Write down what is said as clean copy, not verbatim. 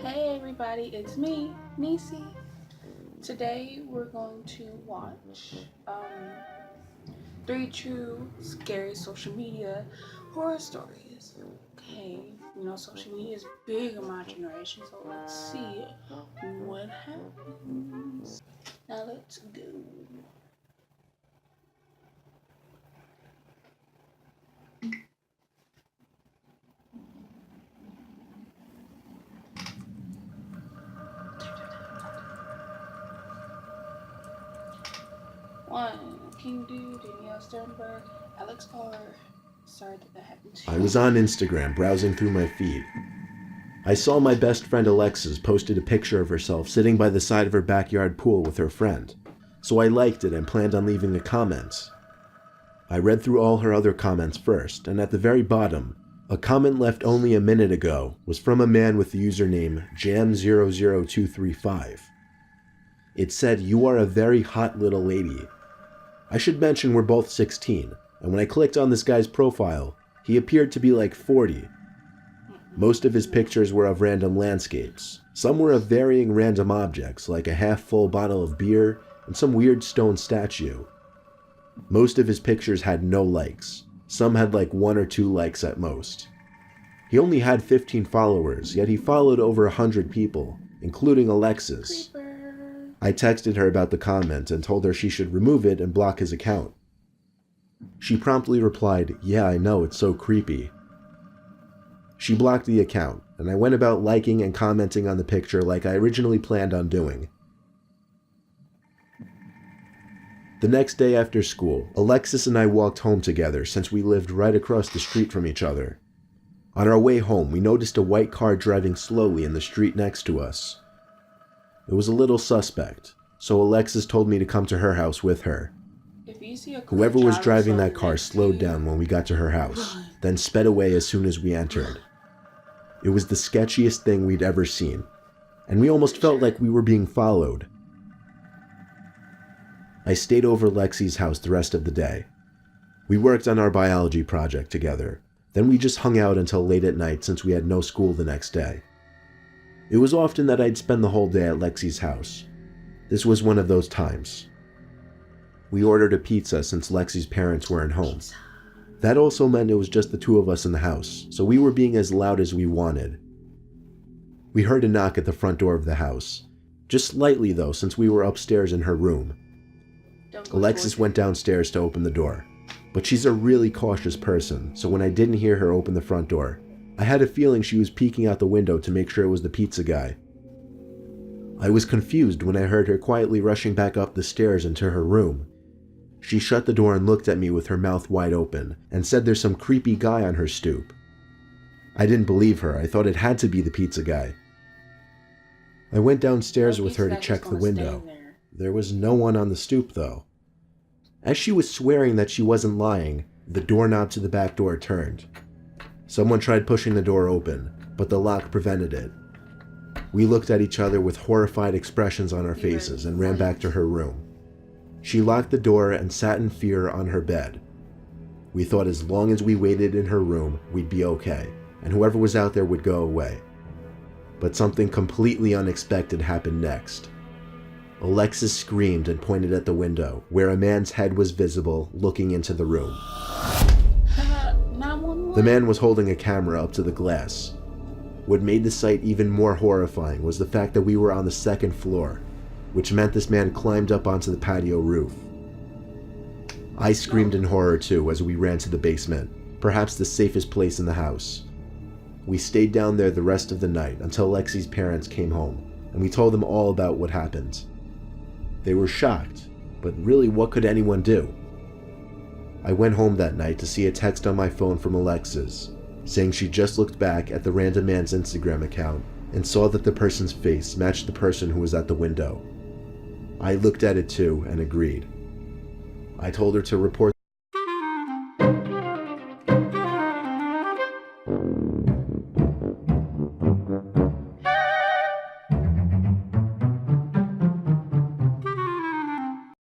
Hey everybody, it's me, Nisi. Today we're going to watch three true scary social media horror stories. Okay, social media is big in my generation, so let's see what happens. Now let's go. One, King Dude, Danielle Sternberg, Alex R. Sorry that happened to you. I was on Instagram browsing through my feed. I saw my best friend Alexis posted a picture of herself sitting by the side of her backyard pool with her friend, so I liked it and planned on leaving a comment. I read through all her other comments first, and at the very bottom, a comment left only a minute ago was from a man with the username Jam00235. It said, "You are a very hot little lady." I should mention we're both 16, and when I clicked on this guy's profile, he appeared to be like 40. Most of his pictures were of random landscapes. Some were of varying random objects, like a half-full bottle of beer and some weird stone statue. Most of his pictures had no likes. Some had like 1 or 2 likes at most. He only had 15 followers, yet he followed over 100 people, including Alexis. I texted her about the comment and told her she should remove it and block his account. She promptly replied, "Yeah, I know, it's so creepy." She blocked the account, and I went about liking and commenting on the picture like I originally planned on doing. The next day after school, Alexis and I walked home together since we lived right across the street from each other. On our way home, we noticed a white car driving slowly in the street next to us. It was a little suspect, so Alexis told me to come to her house with her. Whoever was driving that car slowed down when we got to her house, then sped away as soon as we entered. It was the sketchiest thing we'd ever seen, and we almost felt like we were being followed. I stayed over Lexi's house the rest of the day. We worked on our biology project together, then we just hung out until late at night since we had no school the next day. It was often that I'd spend the whole day at Lexi's house. This was one of those times. We ordered a pizza since Lexi's parents weren't home. That also meant it was just the two of us in the house, so we were being as loud as we wanted. We heard a knock at the front door of the house. Just slightly though, since we were upstairs in her room. Alexis went downstairs to open the door, but she's a really cautious person, so when I didn't hear her open the front door, I had a feeling she was peeking out the window to make sure it was the pizza guy. I was confused when I heard her quietly rushing back up the stairs into her room. She shut the door and looked at me with her mouth wide open and said there's some creepy guy on her stoop. I didn't believe her. I thought it had to be the pizza guy. I went downstairs with her to check the window. There was no one on the stoop though. As she was swearing that she wasn't lying, the doorknob to the back door turned. Someone tried pushing the door open, but the lock prevented it. We looked at each other with horrified expressions on our faces and ran back to her room. She locked the door and sat in fear on her bed. We thought as long as we waited in her room, we'd be okay, and whoever was out there would go away. But something completely unexpected happened next. Alexis screamed and pointed at the window, where a man's head was visible looking into the room. The man was holding a camera up to the glass. What made the sight even more horrifying was the fact that we were on the 2nd floor, which meant this man climbed up onto the patio roof. I screamed in horror too as we ran to the basement, perhaps the safest place in the house. We stayed down there the rest of the night until Lexi's parents came home, and we told them all about what happened. They were shocked, but really what could anyone do? I went home that night to see a text on my phone from Alexis, saying she just looked back at the random man's Instagram account and saw that the person's face matched the person who was at the window. I looked at it too and agreed. I told her to report